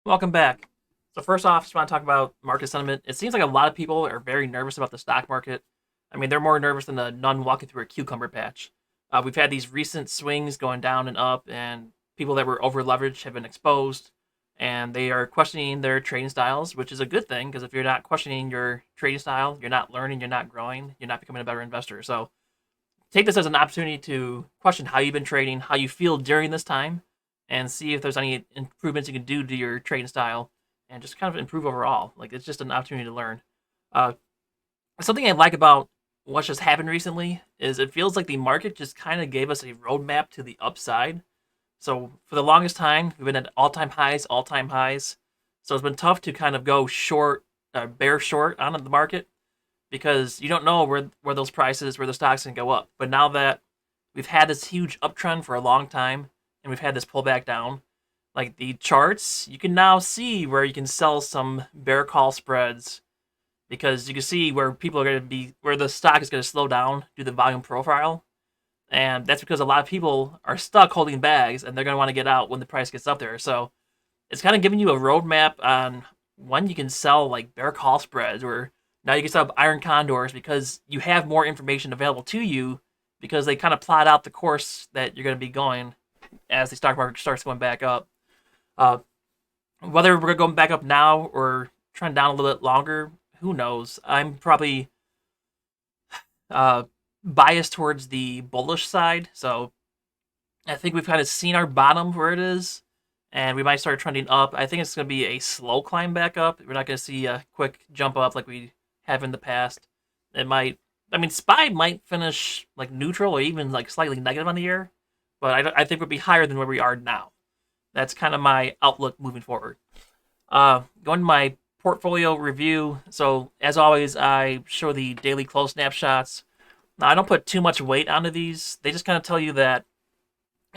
Welcome back. So first off, just want to talk about market sentiment. It seems like a lot of people are very nervous about the stock market. I mean, they're more nervous than a nun walking through a cucumber patch. We've had these recent swings going down and up, and people that were over leveraged have been exposed, and they are questioning their trading styles, which is a good thing because if you're not questioning your trading style, you're not learning, you're not growing, you're not becoming a better investor. So take this as an opportunity to question how you've been trading, how you feel during this time, and see if there's any improvements you can do to your trading style and just kind of improve overall. Like it's just an opportunity to learn. Uh, Something I like about what's just happened recently is it feels like the market just kind of gave us a roadmap to the upside. So for the longest time, we've been at all-time highs, all-time highs. So it's been tough to kind of go short, bear short on the market because you don't know where those prices, where the stocks can go up. But now that we've had this huge uptrend for a long time and we've had this pullback down, like the charts, you can now see where you can sell some bear call spreads because you can see where people are going to be, where the stock is going to slow down, do the volume profile. And that's because a lot of people are stuck holding bags and they're going to want to get out when the price gets up there. So it's kind of giving you a roadmap on when you can sell like bear call spreads or now you can sell iron condors because you have more information available to you because they kind of plot out the course that you're going to be going as the stock market starts going back up. Uh, Whether we're going back up now or trend down a little bit longer, who knows? I'm probably uh, biased towards the bullish side, so I think we've kind of seen our bottom where it is, and we might start trending up. I think it's going to be a slow climb back up. We're not going to see a quick jump up like we have in the past. It might, I mean, SPY might finish like neutral or even like slightly negative on the year, but I think we'll be higher than where we are now. That's kind of my outlook moving forward. Going to my portfolio review. So as always, I show the daily close snapshots. Now I don't put too much weight onto these. They just kind of tell you that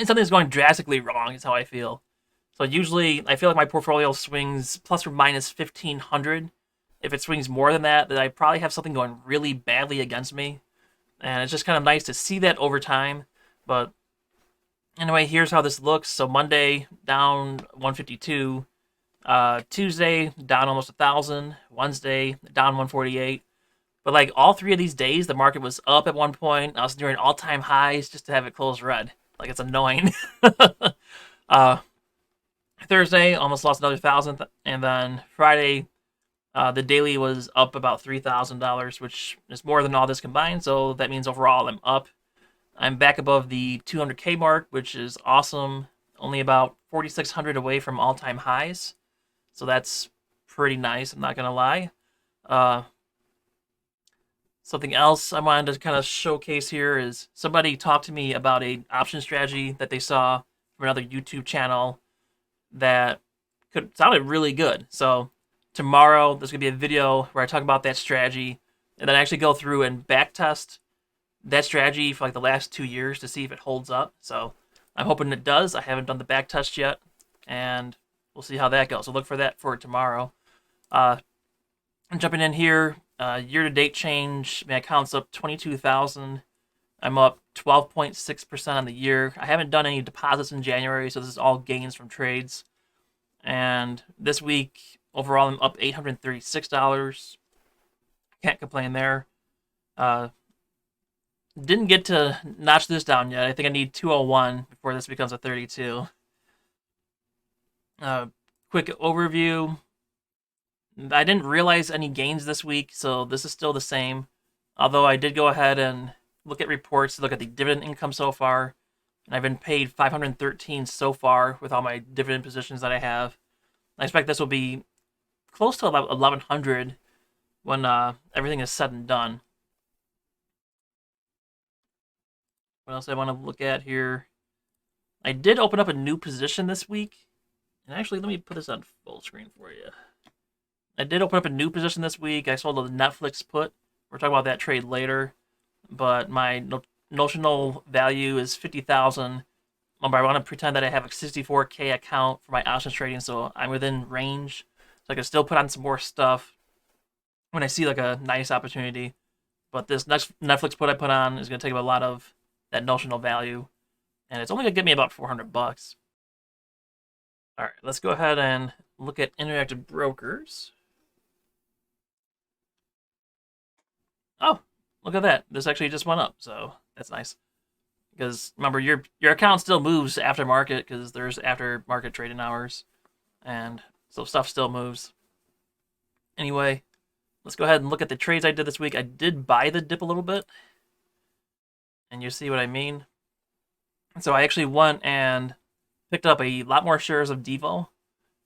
something's going drastically wrong. Is how I feel. So usually, I feel like my portfolio swings plus or minus 1,500. If it swings more than that, then I probably have something going really badly against me, and it's just kind of nice to see that over time. But anyway, here's how this looks. So Monday down 152, Tuesday down almost 1,000, Wednesday down 148. But like all three of these days, the market was up at one point. I was doing all-time highs just to have it close red. Like it's annoying. uh, Thursday almost lost another thousand, and then Friday, the daily was up about $3,000, which is more than all this combined. So that means overall I'm up. I'm back above the 200K mark, which is awesome. Only about 4,600 away from all-time highs, so that's pretty nice. I'm not gonna lie. Uh, Something else I wanted to kind of showcase here is somebody talked to me about a option strategy that they saw from another YouTube channel that could sounded really good. So tomorrow there's gonna be a video where I talk about that strategy and then I actually go through and back test that strategy for like the last 2 years to see if it holds up. So I'm hoping it does. I haven't done the back test yet, and we'll see how that goes. So look for that for tomorrow. Uh, I'm jumping in here. Year to date change, my account's up 22,000. I'm up 12.6% on the year. I haven't done any deposits in January, so this is all gains from trades. And this week, overall, I'm up $836. Can't complain there. Uh, didn't get to notch this down yet. I think I need 201 before this becomes a 32. Uh, Quick overview. I didn't realize any gains this week, so this is still the same. Although I did go ahead and look at reports, look at the dividend income so far, and I've been paid 513 so far with all my dividend positions that I have. I expect this will be close to about 1,100 when everything is said and done. What else I want to look at here? I did open up a new position this week, and actually, let me put this on full screen for you. I did open up a new position this week. I sold a Netflix put. We're talking about that trade later, but my notional value is 50,000. But I want to pretend that I have a 64K account for my options trading, so I'm within range, so I can still put on some more stuff when I see like a nice opportunity. But this next Netflix put I put on is going to take up a lot of that notional value, and it's only going to get me about 400 bucks. All right, let's go ahead and look at interactive brokers. Oh, look at that. This actually just went up, so that's nice. Because remember, your account still moves after market because there's after market trading hours, and so stuff still moves. Anyway, let's go ahead and look at the trades I did this week. I did buy the dip a little bit, and you see what I mean. So I actually went and picked up a lot more shares of DIVO,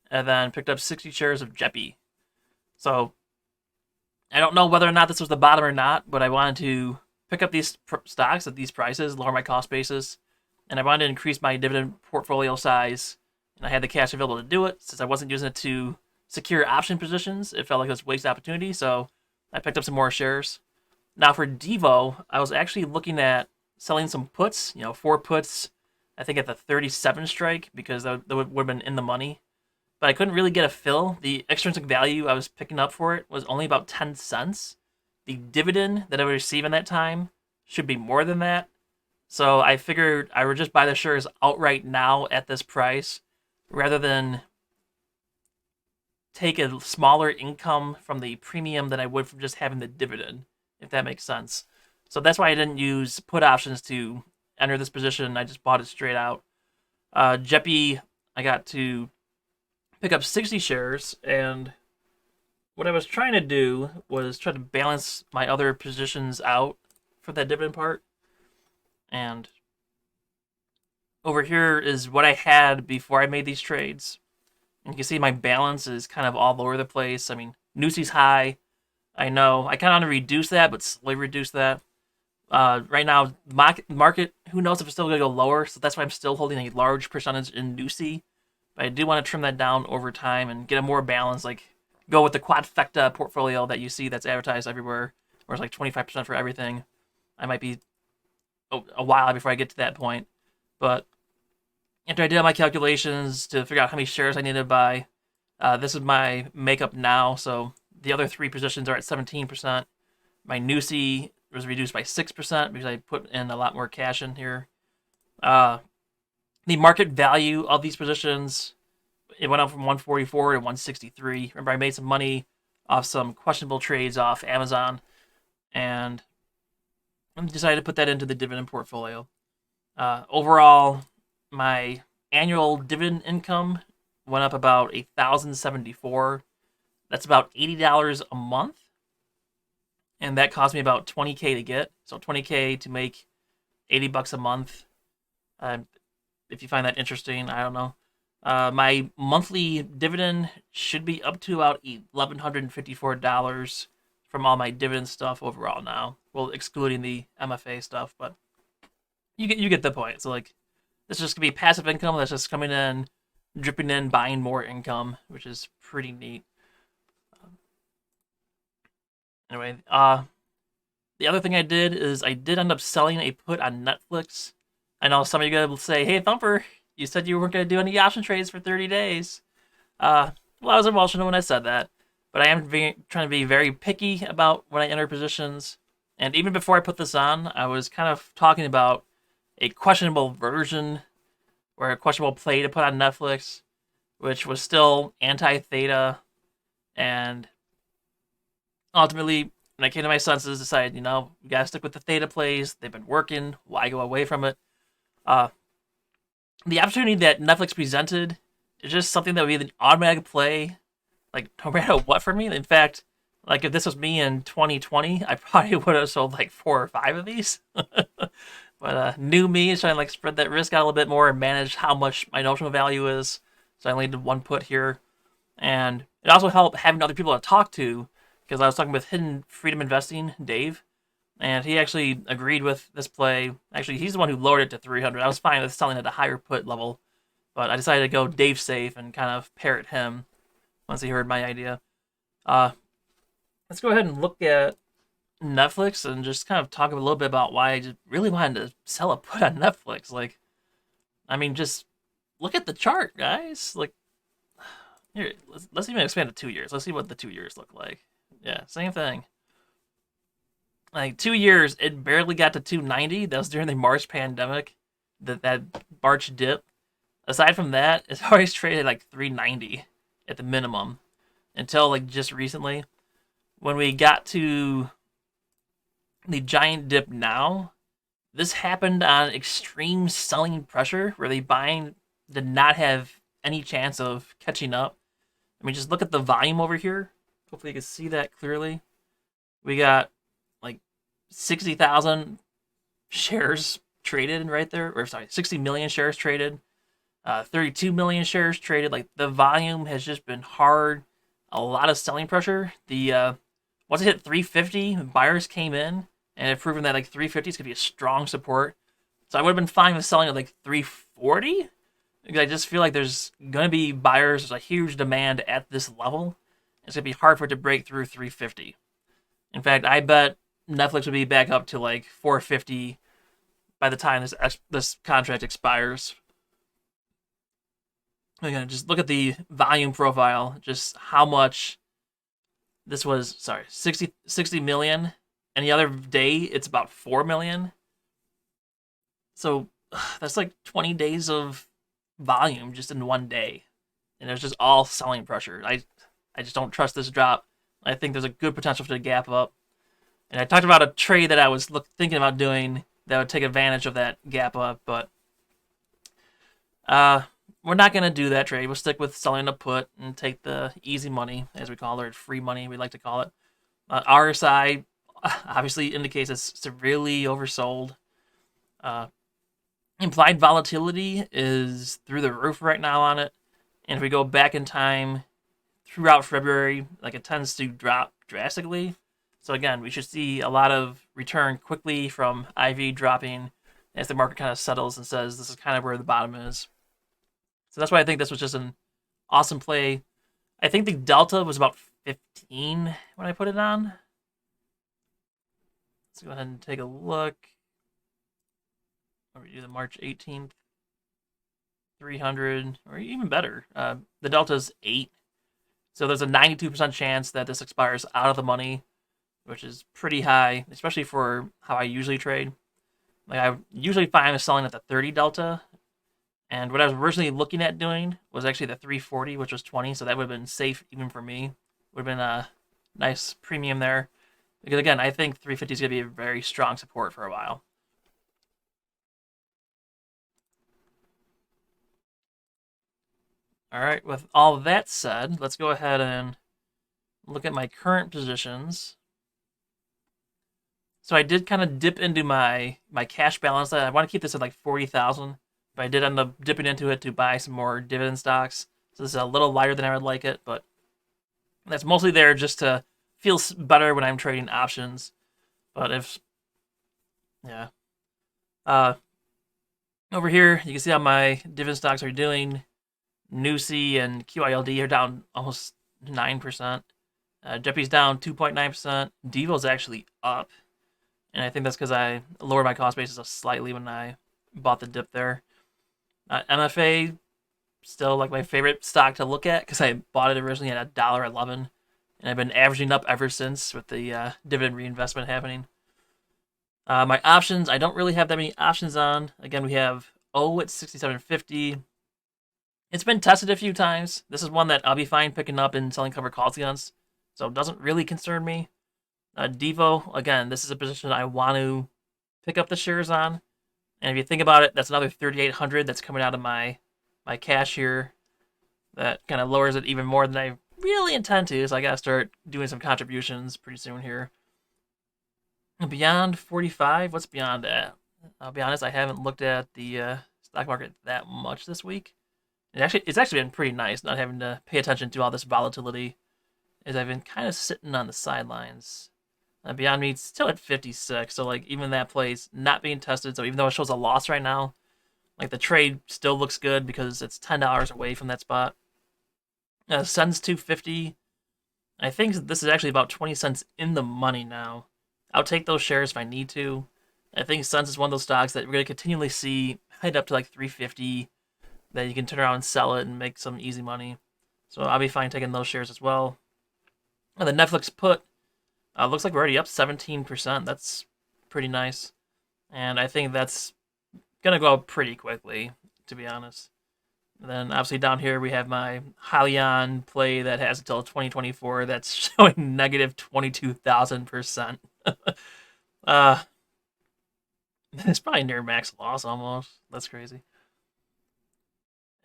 and then picked up 60 shares of JEPI. So I don't know whether or not this was the bottom or not, but I wanted to pick up these stocks at these prices, lower my cost basis, and I wanted to increase my dividend portfolio size, and I had the cash available to do it. Since I wasn't using it to secure option positions, it felt like it was a waste opportunity, so I picked up some more shares. Now for DIVO, I was actually looking at selling some puts, 4 puts, I think at the 37 strike, because that would have been in the money. But I couldn't really get a fill. The extrinsic value I was picking up for it was only about 10 cents. The dividend that I would receive in that time should be more than that. So I figured I would just buy the shares outright now at this price, rather than take a smaller income from the premium than I would from just having the dividend, if that makes sense. So that's why I didn't use put options to enter this position. I just bought it straight out. JEPI, I got to pick up 60 shares, and what I was trying to do was try to balance my other positions out for that dividend part. And over here is what I had before I made these trades. And you can see my balance is kind of all over the place. I mean, Nusi's high. I know. I kind of want to reduce that, but slowly reduce that. Right now, market, who knows if it's still going to go lower, so that's why I'm still holding a large percentage in Nusi. But I do want to trim that down over time and get a more balance, like go with the quadfecta portfolio that you see that's advertised everywhere, where it's like 25% for everything. I might be a while before I get to that point. But after I did all my calculations to figure out how many shares I needed to buy, this is my makeup now. So the other 3 positions are at 17%. My Nusi was reduced by 6% because I put in a lot more cash in here. The market value of these positions, it went up from 144 to 163. Remember, I made some money off some questionable trades off Amazon, and I decided to put that into the dividend portfolio. Overall, my annual dividend income went up about $1,074. That's about $80 a month, and that cost me about $20K to get. So $20K to make $80 a month. If you find that interesting, I don't know. My monthly dividend should be up to about $1,154 from all my dividend stuff overall now. Well, excluding the MFA stuff, but you get the point. So like, this is just gonna be passive income that's just coming in, dripping in, buying more income, which is pretty neat. Anyway, the other thing I did is I did end up selling a put on Netflix. I know some of you guys will say, "Hey, Thumper, you said you weren't going to do any option trades for 30 days." Well, I was emotional when I said that, but I am trying to be very picky about when I enter positions. And even before I put this on, I was kind of talking about a questionable version or a questionable play to put on Netflix, which was still anti-theta. And ultimately, when I came to my senses, decided, you gotta stick with the theta plays. They've been working. Why go away from it? The opportunity that Netflix presented is just something that would be an automatic play, like no matter what for me. In fact, like if this was me in 2020, I probably would have sold like 4 or 5 of these. But new me is trying to like spread that risk out a little bit more and manage how much my notional value is. So I only did 1 put here, and it also helped having other people to talk to, because I was talking with Hidden Freedom Investing, Dave, and he actually agreed with this play. Actually, he's the one who lowered it to 300. I was fine with selling at a higher put level, but I decided to go Dave safe and kind of parrot him once he heard my idea. Let's go ahead and look at Netflix and just kind of talk a little bit about why I just really wanted to sell a put on Netflix. Like, I mean, just look at the chart, guys. Like, here, let's even expand to 2 years. Let's see what the 2 years look like. Yeah, same thing. Like 2 years, it barely got to 290. That was during the March pandemic, that March dip. Aside from that, it's always traded like 390. at the minimum until like just recently. When we got to the giant dip now, this happened on extreme selling pressure where the buying did not have any chance of catching up. I mean, just look at the volume over here. Hopefully you can see that clearly. We got like 60,000 shares traded right there, or sorry, 60 million shares traded, 32 million shares traded. Like the volume has just been hard. A lot of selling pressure. The once it hit 350, buyers came in and have proven that like 350 is gonna be a strong support. So I would have been fine with selling at like 340 because I just feel like there's gonna be buyers. There's a huge demand at this level. It's gonna be hard for it to break through 350. In fact, I bet Netflix would be back up to like 450 by the time this contract expires. Again, just look at the volume profile, just how much this was. Sorry, 60 million. And the other day, it's about 4 million. So that's like 20 days of volume just in one day. And it's just all selling pressure. I just don't trust this drop. I think there's a good potential for the gap up. And I talked about a trade that I was thinking about doing that would take advantage of that gap up, but we're not going to do that trade. We'll stick with selling a put and take the easy money, as we call it, or free money, we like to call it. RSI obviously indicates it's severely oversold. Implied volatility is through the roof right now on it. And if we go back in time throughout February, like it tends to drop drastically. So again, we should see a lot of return quickly from IV dropping as the market kind of settles and says this is kind of where the bottom is. So that's why I think this was just an awesome play. I think the delta was about 15 when I put it on. Let's go ahead and take a look. Or we do the March 18th, 300, or even better. The delta is 8. So there's a 92% chance that this expires out of the money, which is pretty high, especially for how I usually trade. Like I usually find selling at the 30 delta, and what I was originally looking at doing was actually the 340, which was 20, so that would have been safe even for me. Would have been a nice premium there. Because again, I think 350 is going to be a very strong support for a while. All right, with all that said, let's go ahead and look at my current positions. So I did kind of dip into my cash balance. I want to keep this at like 40,000, but I did end up dipping into it to buy some more dividend stocks. So this is a little lighter than I would like it, but that's mostly there just to feel better when I'm trading options. But yeah. Over here, you can see how my dividend stocks are doing. NUSI and QILD are down almost 9%. JEPI's down 2.9%. DIVO's actually up. And I think that's because I lowered my cost basis slightly when I bought the dip there. MFA, still like my favorite stock to look at because I bought it originally at $1.11. And I've been averaging up ever since with the dividend reinvestment happening. My options, I don't really have that many options on. Again, we have O at 67.50. It's been tested a few times. This is one that I'll be fine picking up and selling covered calls against. So it doesn't really concern me. DIVO, again, this is a position I want to pick up the shares on. And if you think about it, that's another 3,800 that's coming out of my cash here. That kind of lowers it even more than I really intend to. So I got to start doing some contributions pretty soon here. Beyond 45, what's beyond that? I'll be honest, I haven't looked at the stock market that much this week. It's actually been pretty nice not having to pay attention to all this volatility, as I've been kind of sitting on the sidelines. Beyond Meat's still at 56, so like even that place not being tested. So even though it shows a loss right now, like the trade still looks good because it's $10 away from that spot. Sun's 250. I think this is actually about 20 cents in the money now. I'll take those shares if I need to. I think Suns is one of those stocks that we're going to continually see head up to like 350. That you can turn around and sell it and make some easy money. So I'll be fine taking those shares as well. And the Netflix put looks like we're already up 17%. That's pretty nice. And I think that's going to go up pretty quickly, to be honest. And then obviously down here we have my Hyliion play that has until 2024 that's showing negative 22,000%. uh, it's probably near max loss almost. That's crazy.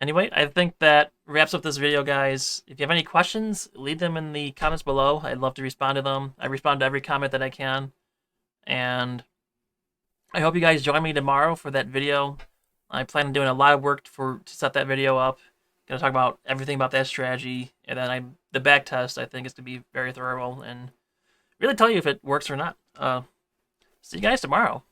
Anyway, I think that wraps up this video, guys. If you have any questions, leave them in the comments below. I'd love to respond to them. I respond to every comment that I can. And I hope you guys join me tomorrow for that video. I plan on doing a lot of work to set that video up. Gonna talk about everything about that strategy, and then the back test I think is to be very thorough and really tell you if it works or not. See you guys tomorrow.